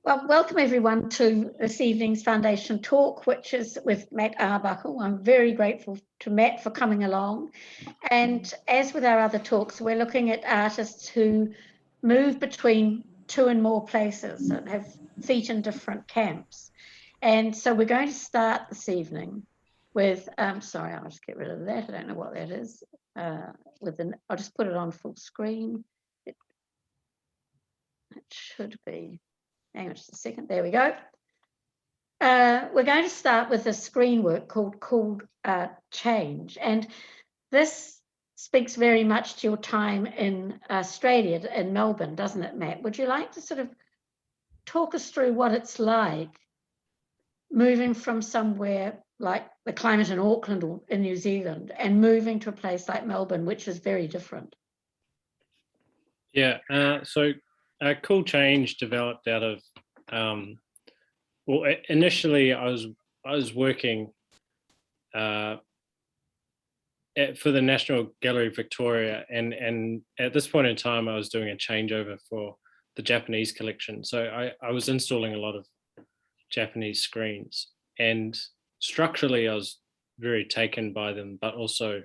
Well, welcome everyone to this evening's Foundation Talk, which is with Matt Arbuckle. I'm very grateful to Matt for coming along. And as with our other talks, we're looking at artists who move between two and more places and have feet in different camps. And so we're going to start this evening with, sorry, I'll just get rid of that. I don't know what that is. I'll just put it on full screen. It should be. Hang on just a second. There we go. We're going to start with a screen work called Change. And this speaks very much to your time in Australia, in Melbourne, doesn't it, Matt? Would you like to sort of talk us through what it's like moving from somewhere like the climate in Auckland or in New Zealand and moving to a place like Melbourne, which is very different? Yeah, so Cool Change developed out of, well, initially I was working for the National Gallery Victoria, and at this point in time I was doing a changeover for the Japanese collection. So I was installing a lot of Japanese screens, and structurally I was very taken by them, but also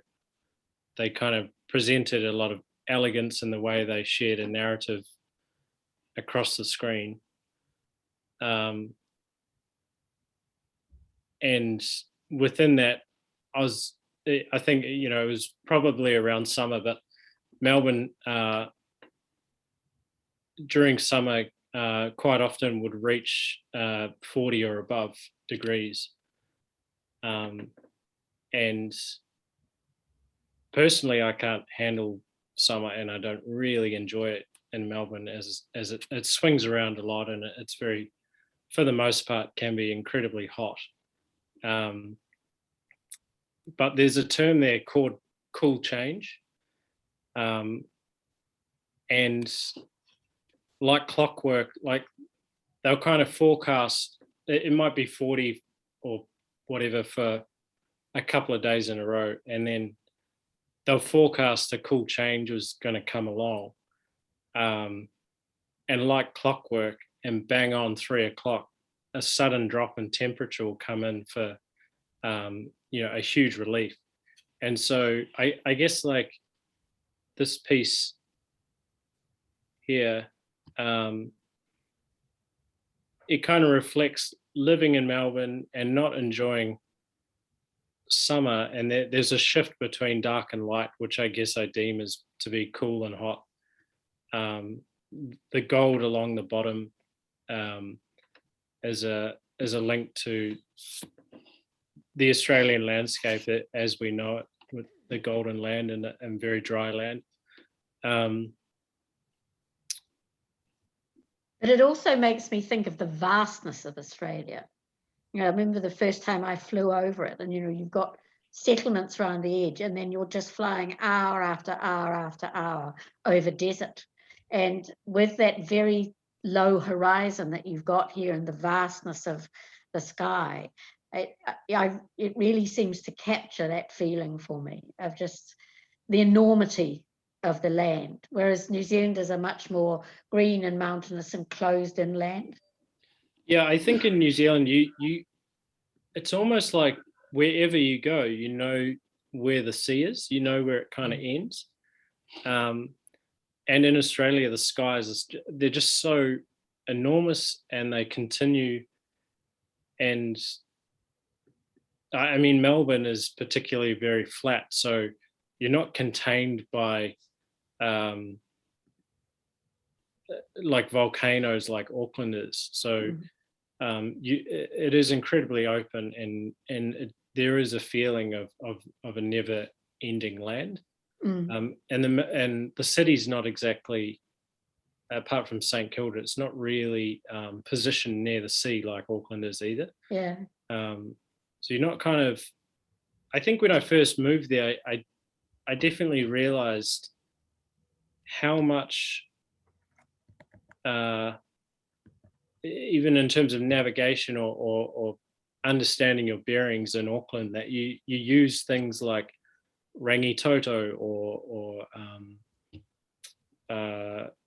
they kind of presented a lot of elegance in the way they shared a narrative across the screen. And within that, I think, you know, it was probably around summer, but Melbourne during summer quite often would reach 40 or above degrees. And personally, I can't handle summer, and I don't really enjoy it in Melbourne as it swings around a lot, and it's very, for the most part, can be incredibly hot. But there's a term there called cool change, and like clockwork, like they'll kind of forecast it might be 40 or whatever for a couple of days in a row, and then they'll forecast a cool change was going to come along. And like clockwork, and bang on 3 o'clock, a sudden drop in temperature will come in for, you know, a huge relief. And so I guess like this piece here, it kind of reflects living in Melbourne and not enjoying summer, and there's a shift between dark and light, which I guess I deem as to be cool and hot. The gold along the bottom is a link to the Australian landscape as we know it, with the golden land and very dry land. But it also makes me think of the vastness of Australia. You know, I remember the first time I flew over it, and you know, you've got settlements around the edge, and then you're just flying hour after hour after hour over desert. And with that very low horizon that you've got here and the vastness of the sky, it really seems to capture that feeling for me of just the enormity of the land, whereas New Zealanders are much more green and mountainous and closed in land. Yeah, I think in New Zealand, it's almost like wherever you go, you know where the sea is, you know where it kind of ends. And in Australia, the skies, they're just so enormous, and they continue. And I mean, Melbourne is particularly very flat, so you're not contained by like volcanoes like Auckland is. So it is incredibly open, and there is a feeling of a never-ending land. And the city's not exactly, apart from St Kilda, it's not really positioned near the sea like Auckland is either. Yeah. So you're not kind of, I think when I first moved there, I definitely realized how much, even in terms of navigation or understanding your bearings in Auckland, that you use things like rangitoto or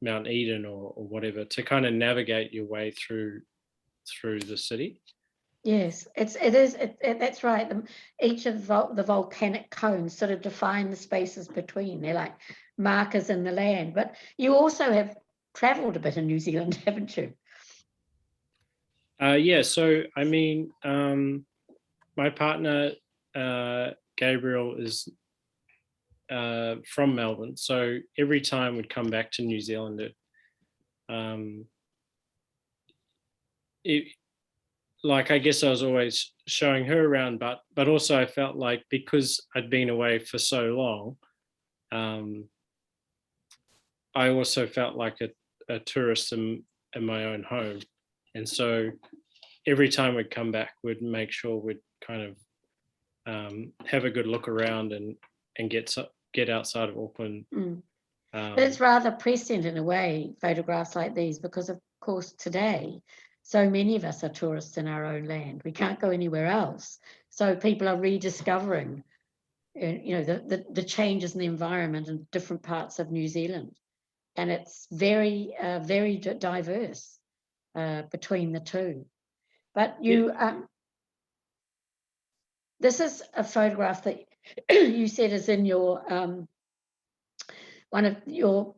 Mount Eden or whatever, to kind of navigate your way through the city. Yes, that's right. Each of the volcanic cones sort of define the spaces between. They're like markers in the land. But you also have travelled a bit in New Zealand, haven't you? Yeah, so I mean, my partner Gabriel is from Melbourne, so every time we'd come back to New Zealand, like, I guess I was always showing her around, but also I felt like, because I'd been away for so long, I also felt like a tourist in my own home, and so every time we'd come back, we'd make sure we'd kind of have a good look around and get outside of Auckland. But it's rather prescient in a way, photographs like these, because of course today so many of us are tourists in our own land. We can't go anywhere else. So people are rediscovering, the changes in the environment in different parts of New Zealand. And it's very, very diverse between the two. But this is a photograph that you said is in your one of your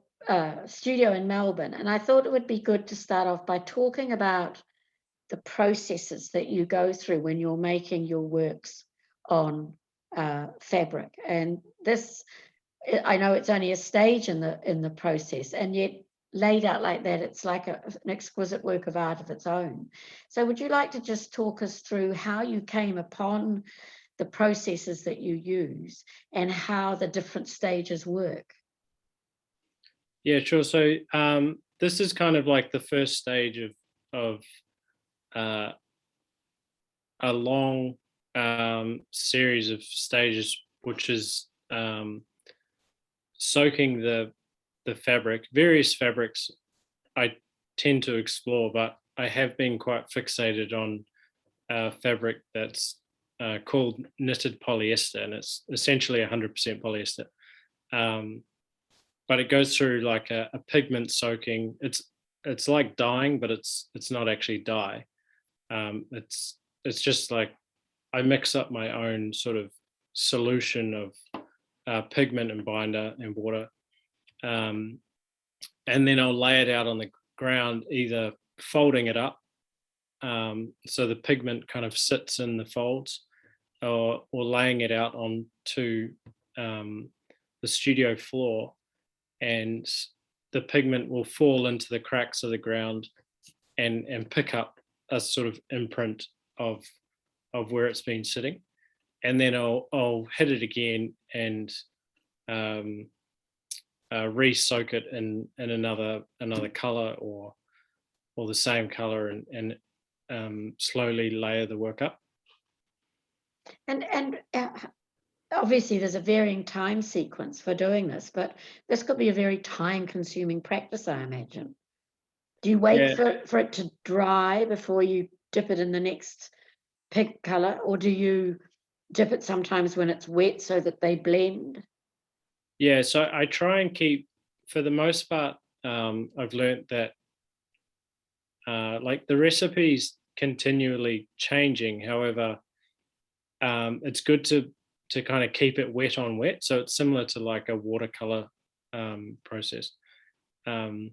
studio in Melbourne. And I thought it would be good to start off by talking about the processes that you go through when you're making your works on fabric. And this, I know it's only a stage in the process, and yet laid out like that, it's like an exquisite work of art of its own. So would you like to just talk us through how you came upon the processes that you use and how the different stages work? Yeah, sure. So this is kind of like the first stage of a long series of stages, which is soaking the fabric. Various fabrics I tend to explore, but I have been quite fixated on fabric that's called knitted polyester, and it's essentially 100% polyester. But it goes through like a pigment soaking. It's like dyeing, but it's not actually dye. It's just like I mix up my own sort of solution of pigment and binder and water, and then I'll lay it out on the ground, either folding it up so the pigment kind of sits in the folds, or laying it out onto the studio floor, and the pigment will fall into the cracks of the ground and pick up a sort of imprint of where it's been sitting, and then I'll hit it again and re-soak it in another color or the same color, and slowly layer the work up. And obviously there's a varying time sequence for doing this, but this could be a very time-consuming practice, I imagine. Do you wait for it to dry before you dip it in the next pig color, or do you dip it sometimes when it's wet so that they blend? Yeah, so I try and keep, for the most part, I've learned that like the recipe's continually changing. However, it's good to kind of keep it wet on wet. So it's similar to like a watercolor process. And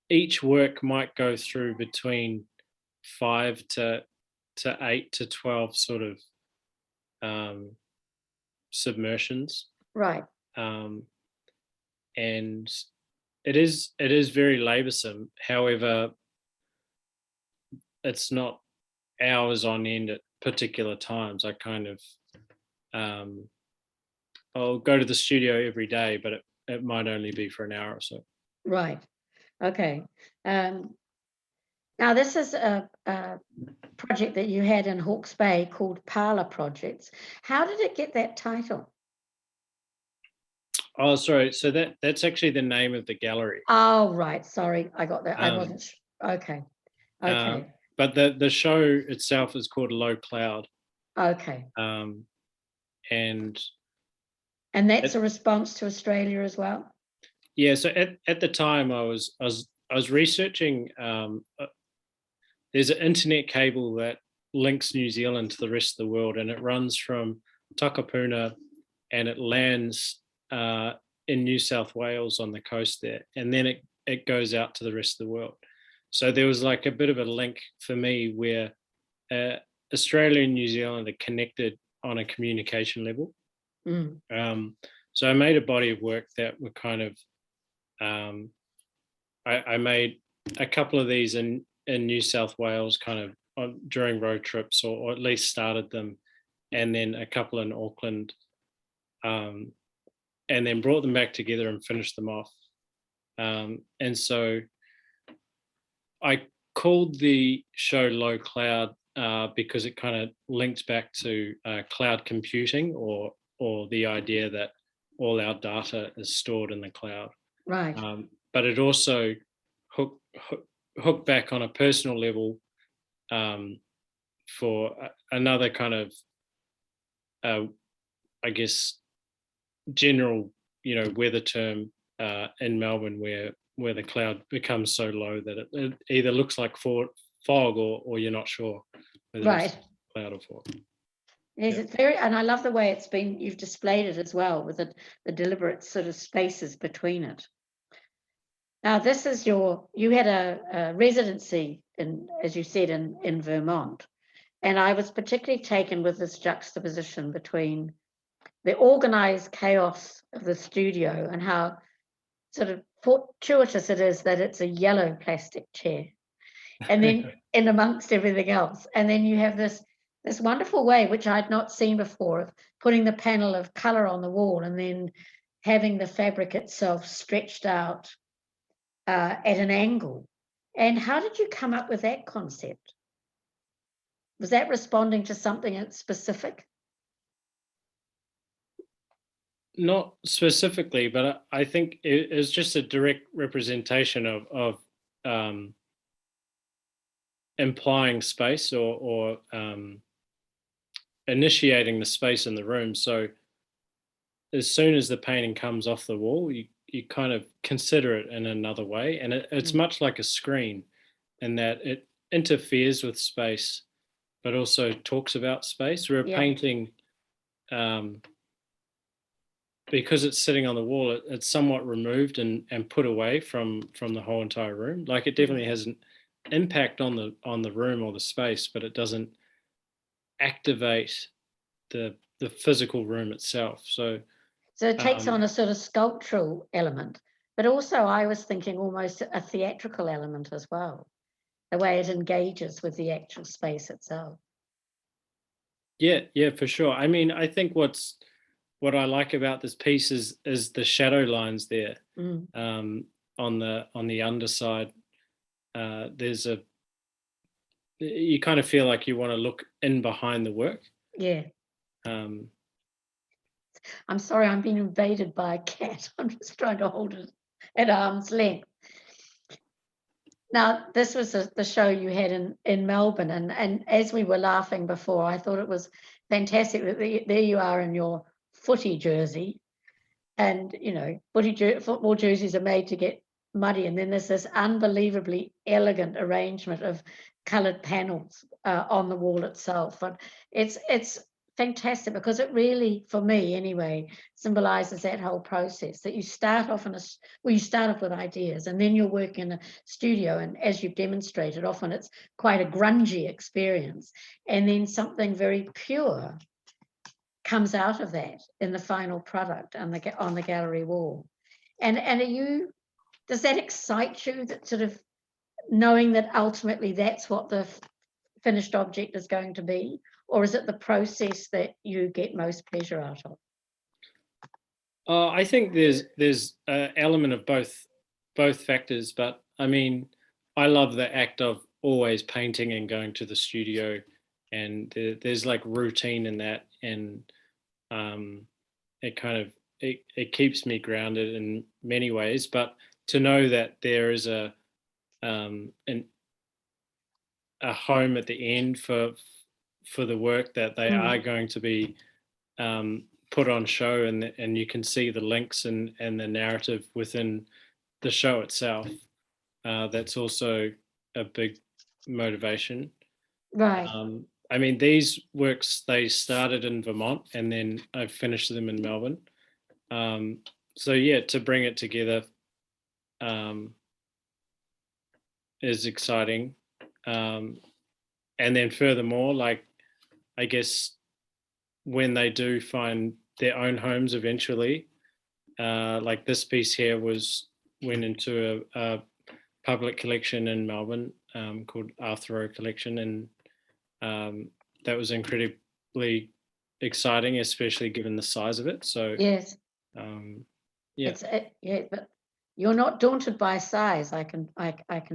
each work might go through between 5 to 8 to 12 sort of submersions. Right. And it is very laborsome. However, it's not hours on end at particular times. I kind of I'll go to the studio every day, but it might only be for an hour or so. Right. Okay. Now this is a project that you had in Hawke's Bay called Parlour Projects. How did it get that title? Oh, sorry. So that's actually the name of the gallery. Oh, right. Sorry, I got that. I wasn't okay. Okay. But the show itself is called Low Cloud. Okay. And And that's a response to Australia as well? Yeah, so at the time I was researching, there's an internet cable that links New Zealand to the rest of the world, and it runs from Takapuna and it lands in New South Wales on the coast there, and then it goes out to the rest of the world. So there was like a bit of a link for me where Australia and New Zealand are connected on a communication level. So I made a body of work that were kind of, I made a couple of these in New South Wales kind of during road trips, or at least started them, and then a couple in Auckland, and then brought them back together and finished them off. And so I called the show Low Cloud because it kind of linked back to cloud computing, or the idea that all our data is stored in the cloud. Right. But it also hooked back on a personal level for another kind of, I guess, general, weather term in Melbourne, where the cloud becomes so low that it either looks like fog, or you're not sure whether it's cloud or fog. Yes, it's very, and I love the way you've displayed it as well, with the deliberate sort of spaces between it. Now, this is you had a residency as you said, in Vermont, and I was particularly taken with this juxtaposition between the organized chaos of the studio and how sort of fortuitous it is that it's a yellow plastic chair, and then in amongst everything else, and then you have this wonderful way, which I'd not seen before, of putting the panel of color on the wall and then having the fabric itself stretched out at an angle. And how did you come up with that concept? Was that responding to something specific? Not specifically, but I think it's just a direct representation of implying space, or initiating the space in the room. So as soon as the painting comes off the wall, you kind of consider it in another way, and it's much like a screen in that it interferes with space but also talks about space. Where a painting, because it's sitting on the wall, it's somewhat removed and put away from the whole entire room. Like, it definitely has an impact on the room or the space, but it doesn't activate the physical room itself. So it takes on a sort of sculptural element, but also I was thinking almost a theatrical element as well, the way it engages with the actual space itself. Yeah, for sure. I mean, I think what I like about this piece is the shadow lines there. On the underside, there's you kind of feel like you want to look in behind the work. Yeah. I'm sorry, I'm being invaded by a cat. I'm just trying to hold it at arm's length. Now, this was the show you had in Melbourne, and as we were laughing before, I thought it was fantastic that there you are in your footy jersey, and football jerseys are made to get muddy, and then there's this unbelievably elegant arrangement of coloured panels on the wall itself, and it's fantastic, because it really, for me anyway, symbolizes that whole process, that you start off with ideas, and then you're working in a studio, and as you've demonstrated, often it's quite a grungy experience, and then something very pure comes out of that in the final product on the gallery wall. And does that excite you, that sort of knowing that ultimately that's what the finished object is going to be, or is it the process that you get most pleasure out of? I think there's an element of both factors, but I mean, I love the act of always painting and going to the studio, and there's like routine in that, and it keeps me grounded in many ways. But to know that there is a home at the end for the work, that they are going to be put on show, and you can see the links and the narrative within the show itself. That's also a big motivation. Right. I mean, these works, they started in Vermont and then I finished them in Melbourne. So yeah, to bring it together is exciting. And then furthermore, like, I guess when they do find their own homes eventually, like this piece here went into a public collection in Melbourne called Arthro Collection, and that was incredibly exciting, especially given the size of it. So Yes. yeah. Yeah, but you're not daunted by size. I can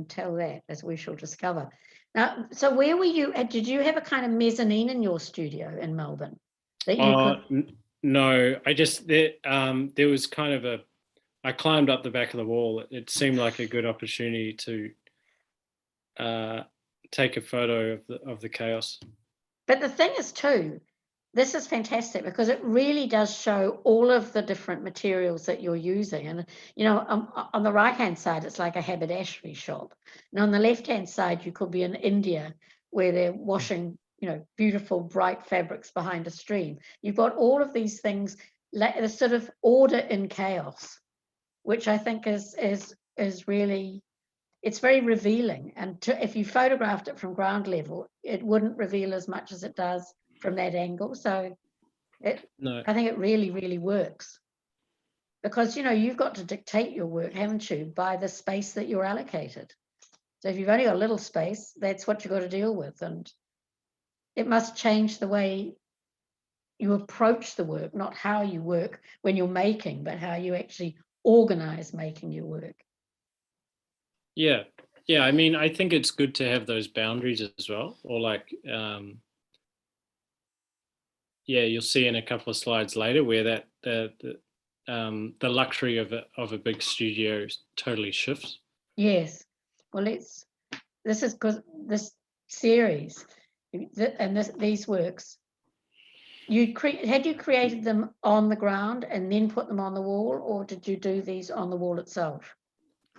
tell that, as we shall discover. Now, so where were you? Did you have a kind of mezzanine in your studio in Melbourne that you could? No, I just there was kind of I climbed up the back of the wall. It seemed like a good opportunity to take a photo of the chaos. But the thing is, too, this is fantastic because it really does show all of the different materials that you're using. And, you know, on the right-hand side, it's like a haberdashery shop. And on the left-hand side, you could be in India where they're washing, you know, beautiful, bright fabrics behind a stream. You've got all of these things, like the sort of order in chaos, which I think is really, it's very revealing. And if you photographed it from ground level, it wouldn't reveal as much as it does from that angle. So I think it really, really works. Because, you know, you've got to dictate your work, haven't you, by the space that you're allocated. So if you've only got a little space, that's what you've got to deal with. And it must change the way you approach the work, not how you work when you're making, but how you actually organize making your work. Yeah. Yeah. I mean, I think it's good to have those boundaries as well. Or like, yeah, you'll see in a couple of slides later where that the luxury of a big studio totally shifts. Yes. Well, this is because this series and these works, had you created them on the ground and then put them on the wall, or did you do these on the wall itself?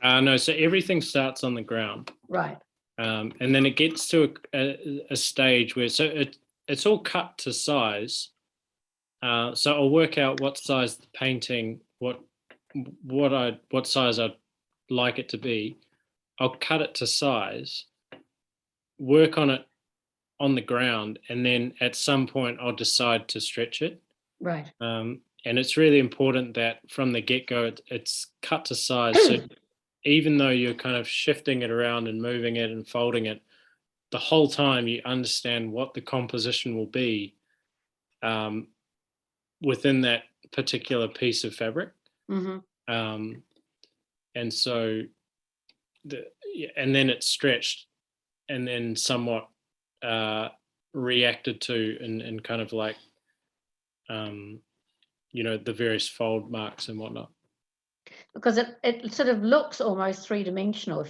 No, so everything starts on the ground. Right. And then it gets to a stage where, so it's all cut to size. So I'll work out what size the painting, what size I'd like it to be. I'll cut it to size, work on it on the ground, and then at some point I'll decide to stretch it. Right. And it's really important that from the get-go it's cut to size. So even though you're kind of shifting it around and moving it and folding it, the whole time you understand what the composition will be within that particular piece of fabric. Mm-hmm. And so, and then it's stretched and then somewhat reacted to and kind of like, you know, the various fold marks and whatnot. Because it sort of looks almost three-dimensional.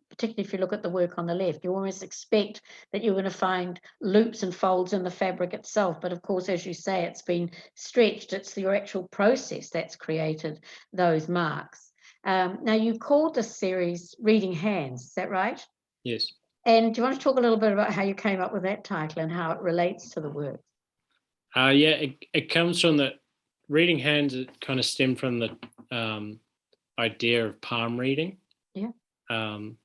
Particularly if you look at the work on the left, you almost expect that you're going to find loops and folds in the fabric itself. But of course, as you say, it's been stretched. It's your actual process that's created those marks. Now, you called this series Reading Hands, is that right? Yes. And do you want to talk a little bit about how you came up with that title and how it relates to the work? Yeah, it comes from the Reading Hands. It kind of stemmed from the idea of palm reading. Yeah. And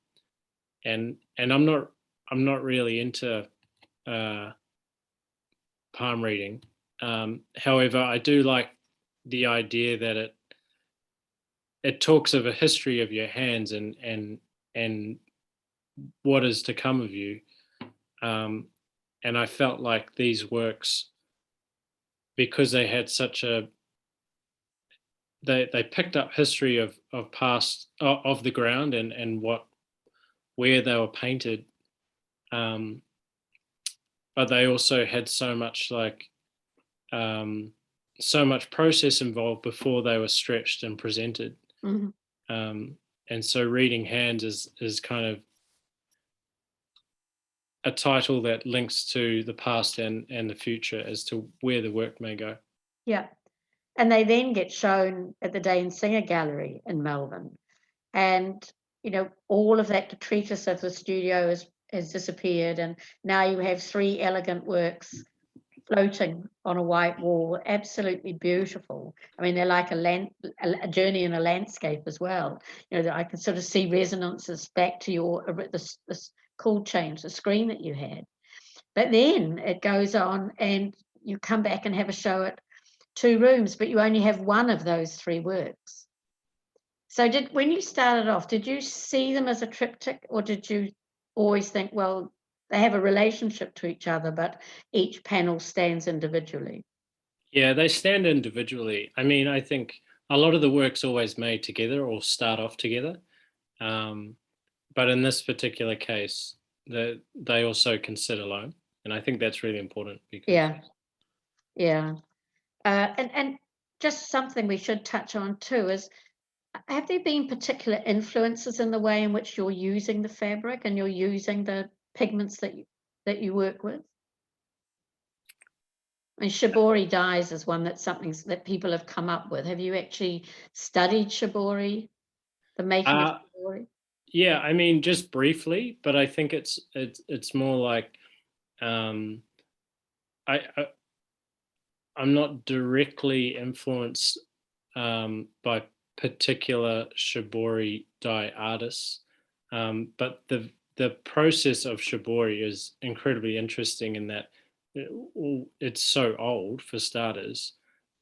I'm not really into palm reading. However, I do like the idea that it talks of a history of your hands and what is to come of you. And I felt like these works, because they had such they picked up history of past of the ground and where they were painted, but they also had so much like so much process involved before they were stretched and presented. Mm-hmm. And so Reading Hands is kind of a title that links to the past and the future as to where the work may go. Yeah. And they then get shown at the Day and Singer Gallery in Melbourne. And, you know, all of that detritus of the studio has disappeared. And now you have 3 elegant works floating on a white wall, absolutely beautiful. I mean, they're like a journey in a landscape as well. You know, I can sort of see resonances back to your this cool change, the screen that you had. But then it goes on, and you come back and have a show at 2 rooms, but you only have one of those 3 works. So when you started off, did you see them as a triptych, or did you always think, well, they have a relationship to each other, but each panel stands individually? Yeah, they stand individually. I mean, I think a lot of the work's always made together or start off together. But in this particular case, they also can sit alone. And I think that's really important because Yeah. And just something we should touch on too is, have there been particular influences in the way in which you're using the fabric and you're using the pigments that you work with? I mean, shibori dyes is something that people have come up with. Have you actually studied shibori, the making of shibori? Yeah, I mean, just briefly, but I think it's more like um, I'm not directly influenced by particular shibori dye artists, but the process of shibori is incredibly interesting in that it's so old for starters,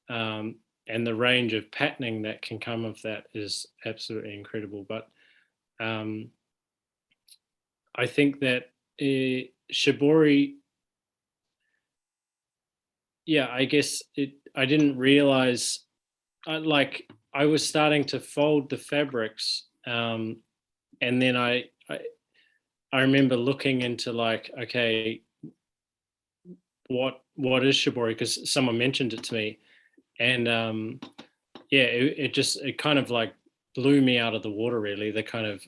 and the range of patterning that can come of that is absolutely incredible. But I think that shibori, yeah, I guess I didn't realize, like I was starting to fold the fabrics, and then I remember looking into like, okay, what is shibori? Because someone mentioned it to me, and yeah, it kind of like blew me out of the water, really. The kind of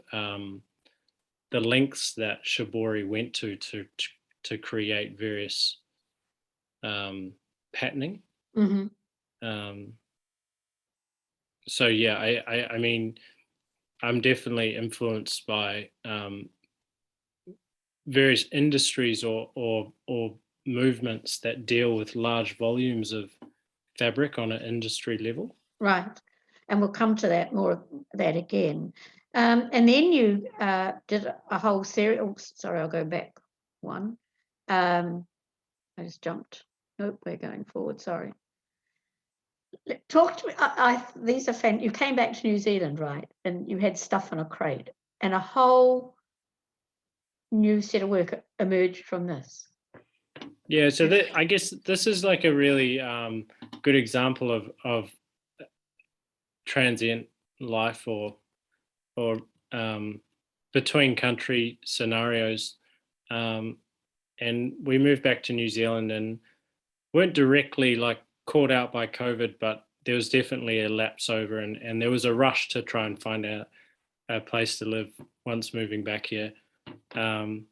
the lengths that shibori went to create various patterning. Mm-hmm. So yeah, I mean, I'm definitely influenced by various industries or movements that deal with large volumes of fabric on an industry level. Right. And we'll come to that more of that again. And then you did a whole series. Oh, sorry, I'll go back one. I just jumped. Nope, we're going forward. Sorry. Talk to me. These are you came back to New Zealand, right? And you had stuff in a crate, and a whole new set of work emerged from this. Yeah, so I guess this is like a really good example of transient life or between country scenarios. And we moved back to New Zealand and weren't directly like caught out by COVID, but there was definitely a lapse over, and there was a rush to try and find a place to live once moving back here. And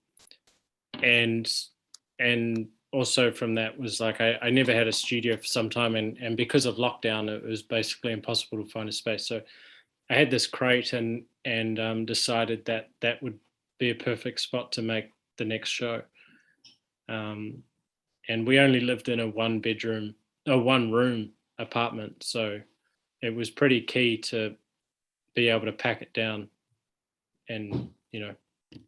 also from that was like I never had a studio for some time, and because of lockdown it was basically impossible to find a space. So I had this crate and decided that would be a perfect spot to make the next show. And we only lived in a one room apartment, so it was pretty key to be able to pack it down and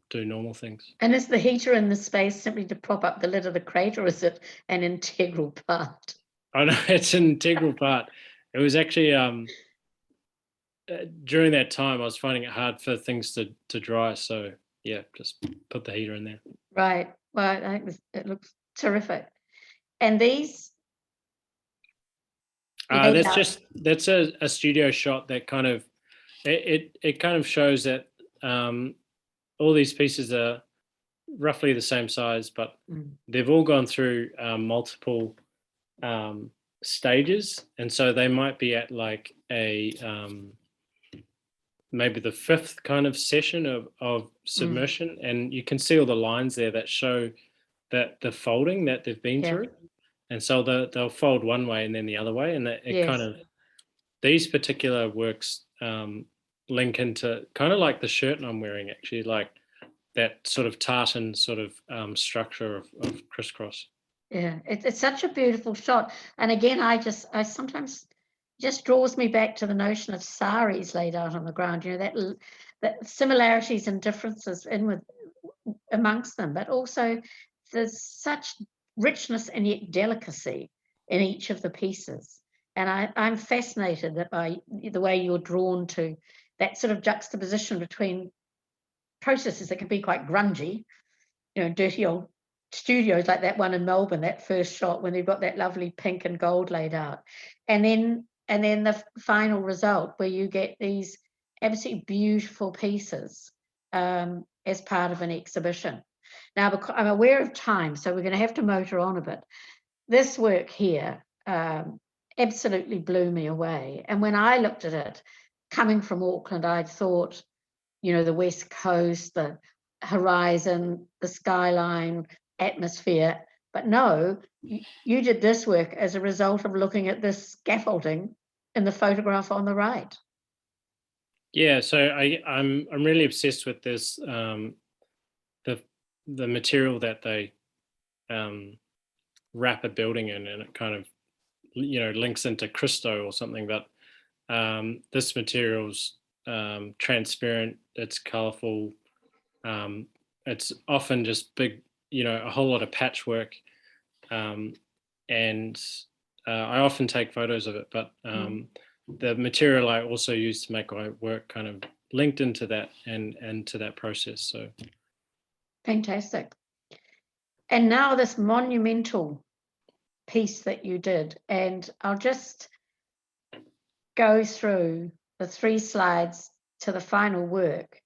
do normal things. And is the heater in the space simply to prop up the lid of the crate, or is it an integral part? Oh no, it's an integral part. It was actually during that time I was finding it hard for things to dry, so yeah, just put the heater in there. Right. Well, I think it looks terrific. And these that's a studio shot that kind of it kind of shows that all these pieces are roughly the same size, but they've all gone through multiple stages, and so they might be at like a maybe the 5th kind of session of submersion, and you can see all the lines there that show that the folding that they've been through. and so they'll fold one way and then the other way, and it Yes. kind of, these particular works link into kind of like the shirt I'm wearing, actually, like that sort of tartan sort of structure of crisscross. Yeah, it's such a beautiful shot. And again, I sometimes just draws me back to the notion of saris laid out on the ground, you know, that similarities and differences amongst them, but also there's such richness and yet delicacy in each of the pieces. And I'm fascinated by the way you're drawn to that sort of juxtaposition between processes that can be quite grungy, you know, dirty old studios like that one in Melbourne, that first shot when they've got that lovely pink and gold laid out, and then the final result where you get these absolutely beautiful pieces as part of an exhibition. Now, I'm aware of time, so we're going to have to motor on a bit. This work here absolutely blew me away, and when I looked at it, coming from Auckland, I thought, you know, the West Coast, the horizon, the skyline, atmosphere. But no, you did this work as a result of looking at this scaffolding in the photograph on the right. Yeah, so I'm really obsessed with this, the material that they wrap a building in, and it kind of, you know, links into Christo or something. But this material's transparent, it's colorful, it's often just big, you know, a whole lot of patchwork, and I often take photos of it, but the material I also use to make my work kind of linked into that and to that process. So fantastic. And now this monumental piece that you did, and I'll just go through the 3 slides to the final work.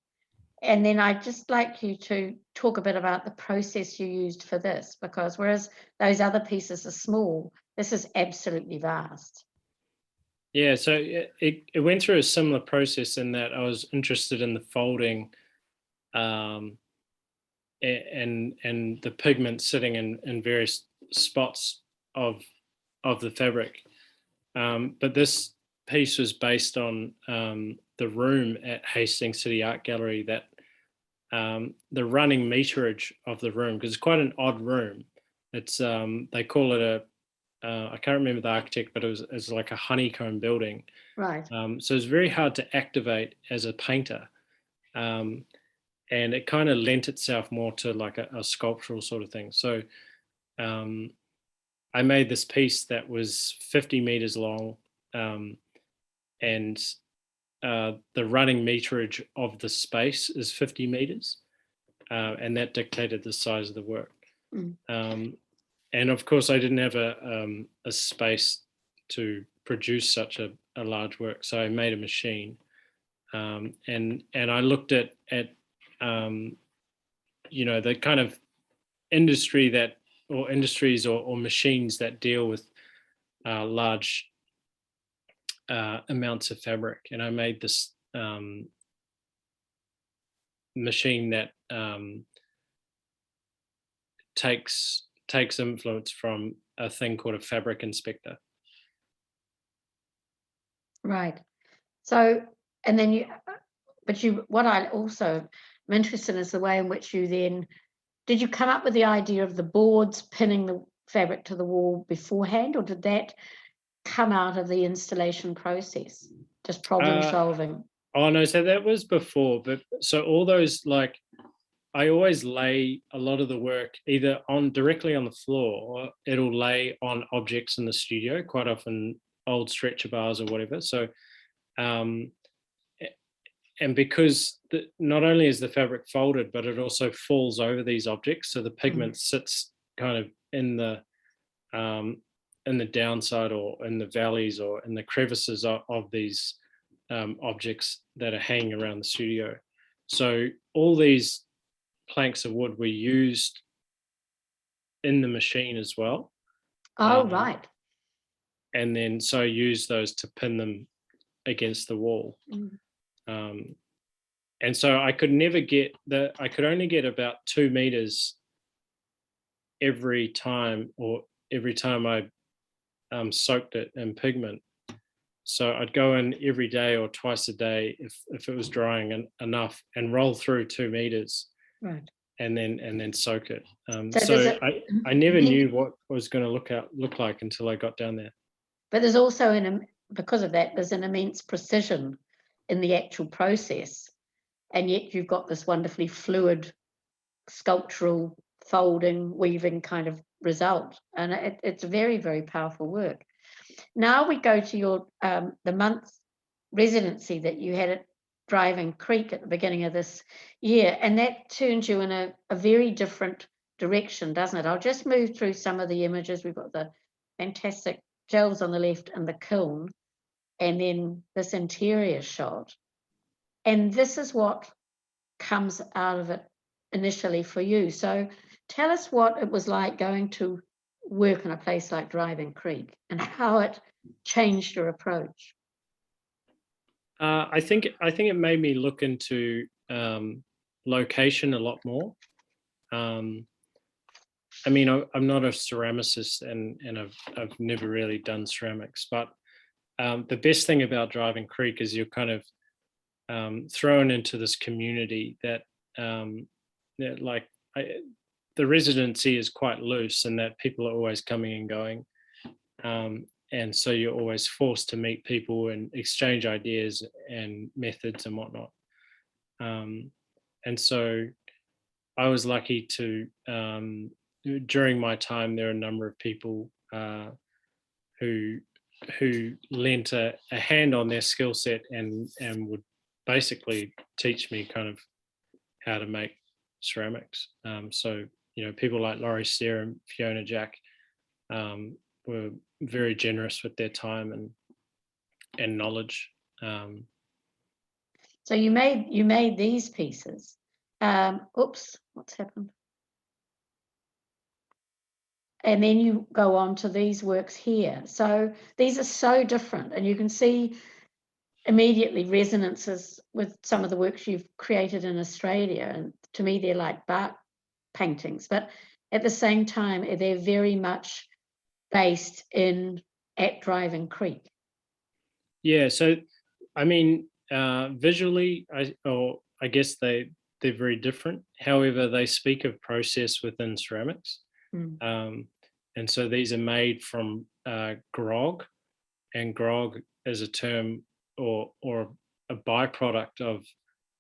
And then I'd just like you to talk a bit about the process you used for this, because whereas those other pieces are small, this is absolutely vast. yeah, so it went through a similar process in that I was interested in the folding, and the pigment sitting in various spots of the fabric. But this piece was based on the room at Hastings City Art Gallery, that the running meterage of the room, because it's quite an odd room. It's they call it I can't remember the architect, but it's like a honeycomb building. Right. So it's very hard to activate as a painter. And it kind of lent itself more to like a sculptural sort of thing. So I made this piece that was 50 meters long, and the running meterage of the space is 50 meters, and that dictated the size of the work. And of course, I didn't have a space to produce such a large work, so I made a machine, and I looked at you know, the kind of industry that, or industries or machines that deal with large amounts of fabric, and I made this machine that takes influence from a thing called a fabric inspector. Right. So, and then what I also am interested in is the way in which did you come up with the idea of the boards pinning the fabric to the wall beforehand, or did that come out of the installation process, just problem solving? Oh no, so that was before, but so all those, like, I always lay a lot of the work either directly on the floor, or it'll lay on objects in the studio, quite often old stretcher bars or whatever. So, and because not only is the fabric folded, but it also falls over these objects, so the pigment sits kind of in the downside or in the valleys or in the crevices of these objects that are hanging around the studio. So all these planks of wood were used in the machine as well. Oh, right. And then so I used those to pin them against the wall. And so I could only get about 2 meters every time, or every time I soaked it in pigment. So I'd go in every day or twice a day if it was drying enough, and roll through 2 meters, Right. and then soak it. So So I never then- knew what it was going to look like until I got down there. But there's also because of that, there's an immense precision in the actual process, and yet you've got this wonderfully fluid, sculptural, folding, weaving kind of result, and it's very, very powerful work. Now we go to your the month residency that you had at Driving Creek at the beginning of this year, and that turned you in a very different direction, doesn't it? I'll just move through some of the images. We've got the fantastic gels on the left and the kiln, and then this interior shot. And this is what comes out of it initially for you. So tell us what it was like going to work in a place like Driving Creek and how it changed your approach. I think it made me look into location a lot more. I mean, I'm not a ceramicist, and I've never really done ceramics, but the best thing about Driving Creek is you're kind of thrown into this community that the residency is quite loose, and that people are always coming and going. And so you're always forced to meet people and exchange ideas and methods and whatnot. And so I was lucky to, during my time, there are a number of people who lent a hand on their skill set and would basically teach me kind of how to make ceramics. So, people like Laurie Stair and Fiona Jack were very generous with their time and knowledge. So you made these pieces. Oops, what's happened? And then you go on to these works here. So these are so different, and you can see immediately resonances with some of the works you've created in Australia. And to me, they're like bark paintings, but at the same time, they're very much based at Driving Creek. Yeah, so I mean, visually, I guess they're very different. However, they speak of process within ceramics. And so these are made from grog, and grog is a term or a byproduct of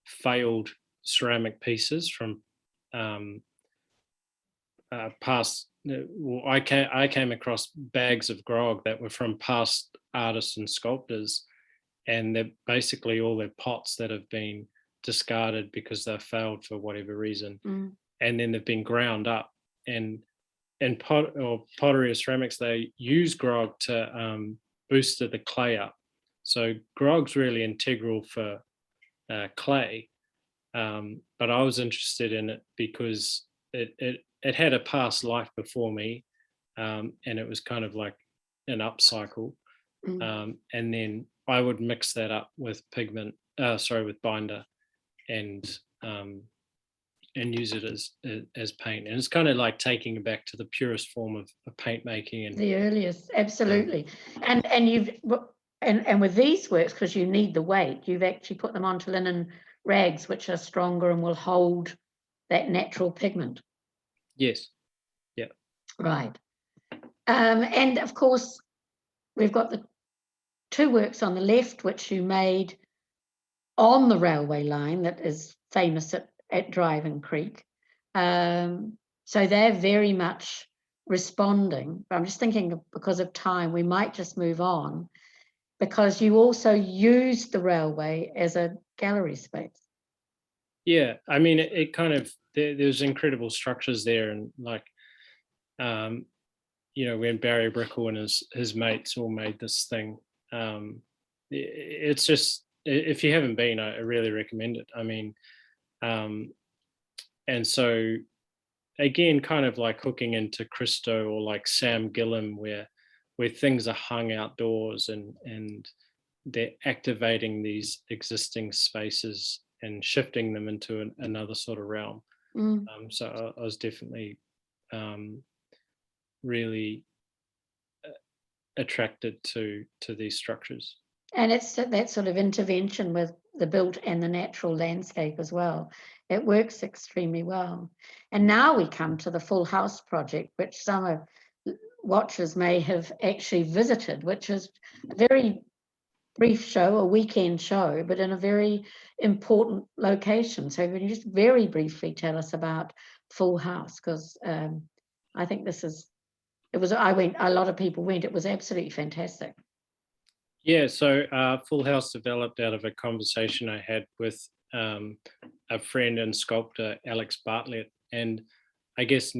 failed ceramic pieces from past. Well, I came across bags of grog that were from past artists and sculptors, and they're basically all their pots that have been discarded because they've failed for whatever reason, and then they've been ground up. And in pottery or ceramics, they use grog to boost the clay up. So grog's really integral for clay, but I was interested in it because it had a past life before me, and it was kind of like an upcycle. And then I would mix that up with with binder, and use it as paint. And it's kind of like taking it back to the purest form of paint making. And the earliest, absolutely. And with these works, because you need the weight, you've actually put them onto linen rags, which are stronger and will hold that natural pigment. Yes. Yeah. Right. And of course, we've got the two works on the left, which you made on the railway line that is famous at Driving Creek. So they're very much responding. But I'm just thinking, because of time, we might just move on, because you also use the railway as a gallery space. Yeah, I mean, it kind of, there's incredible structures there, and like, when Barry Brickle and his mates all made this thing, it's just, if you haven't been, I really recommend it. I mean, and so again, kind of like hooking into Christo or like Sam Gillam, where things are hung outdoors and they're activating these existing spaces and shifting them into another sort of realm. So I was definitely really attracted to these structures. And it's that sort of intervention with the built and the natural landscape as well. It works extremely well. And now we come to the Full House project, which some of watchers may have actually visited, which is a very brief show, a weekend show, but in a very important location. So can you just very briefly tell us about Full House? Because I think I went, a lot of people went, it was absolutely fantastic. Yeah, so Full House developed out of a conversation I had with a friend and sculptor, Alex Bartlett. And I guess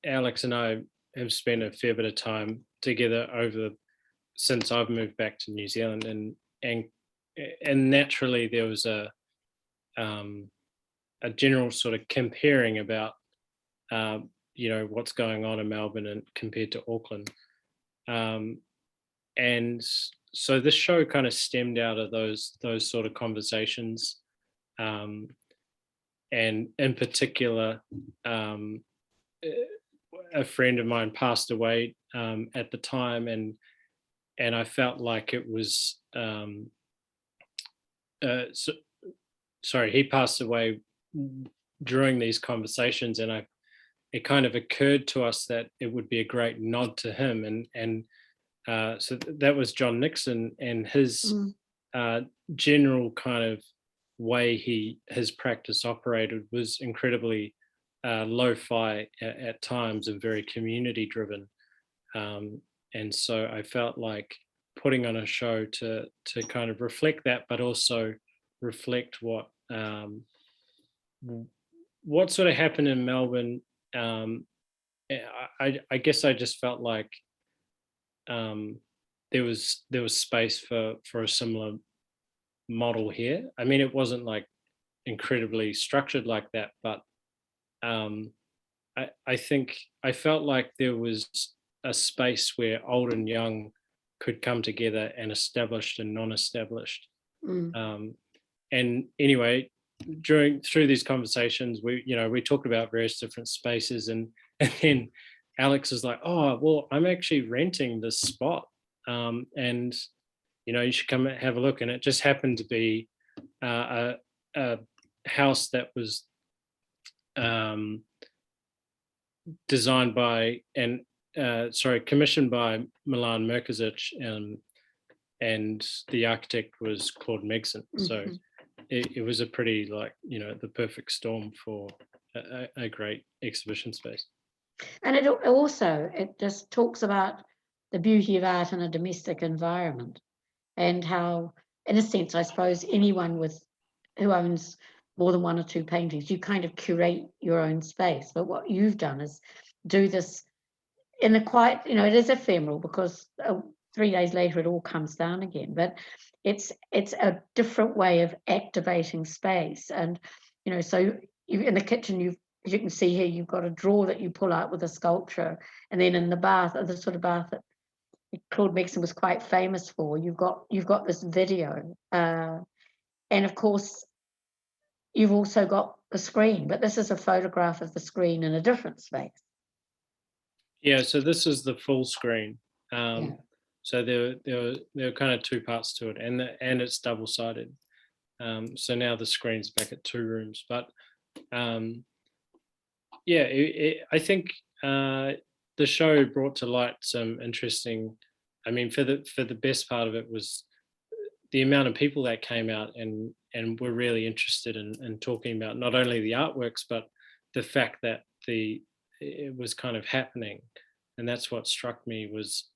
Alex and I have spent a fair bit of time together since I've moved back to New Zealand, and naturally there was a general sort of comparing about what's going on in Melbourne and compared to Auckland, and so this show kind of stemmed out of those sort of conversations, and in particular, a friend of mine passed away at the time, and I felt like it was he passed away during these conversations, and it kind of occurred to us that it would be a great nod to him, and so that was John Nixon, and his general kind of way his practice operated was incredibly lo-fi at times and very community driven, and so I felt like putting on a show to kind of reflect that, but also reflect what sort of happened in Melbourne. I guess I just felt like there was space for a similar model here. I mean, it wasn't like incredibly structured like that, but I think I felt like there was a space where old and young could come together, and established and non-established. And anyway, through these conversations, we talked about various different spaces, and then Alex was like, "Oh, well, I'm actually renting this spot, and you should come and have a look." And it just happened to be a house that was designed by commissioned by Milan Merkazic, and the architect was Claude Megson. So it was a pretty the perfect storm for a great exhibition space. And it just talks about the beauty of art in a domestic environment, and how, in a sense, I suppose anyone who owns more than one or two paintings, you kind of curate your own space. But what you've done is do this in a quiet, it is ephemeral, because 3 days later it all comes down again. But it's a different way of activating space. And so you in the kitchen, as you can see here, you've got a drawer that you pull out with a sculpture, and then in the bath, the sort of bath that Claude Megson was quite famous for, you've got this video, and of course you've also got the screen. But this is a photograph of the screen in a different space. Yeah, so this is the full screen. Yeah. So there are kind of two parts to it, and it's double-sided. So now the screen's back at 2 rooms, but I think the show brought to light some interesting. I mean, for the best part of it was the amount of people that came out and were really interested in talking about not only the artworks, but the fact that it was kind of happening. And that's what struck me was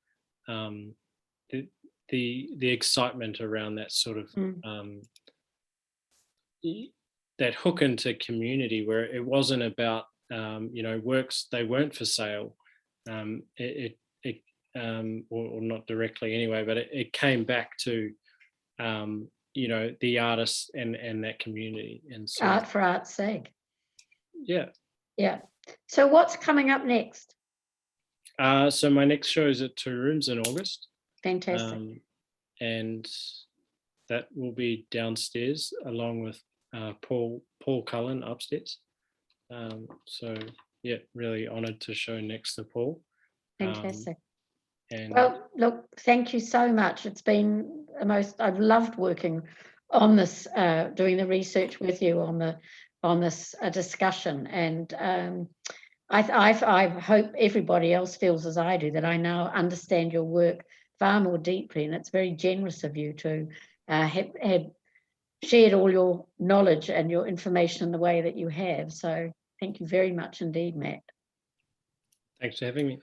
the excitement around that sort of that hook into community, where it wasn't about works, they weren't for sale, or not directly anyway, but it came back to the artists and that community, and so art for art's sake. Yeah. So what's coming up next? So my next show is at 2 Rooms in August. Fantastic. And that will be downstairs along with Paul Cullen upstairs. So yeah, really honoured to show next to Paul. Fantastic. And Well, look, thank you so much. It's been I've loved working on this, doing the research with you on this discussion. And I hope everybody else feels as I do, that I now understand your work far more deeply. And it's very generous of you to have shared all your knowledge and your information in the way that you have. So thank you very much indeed, Matt. thanks for having me.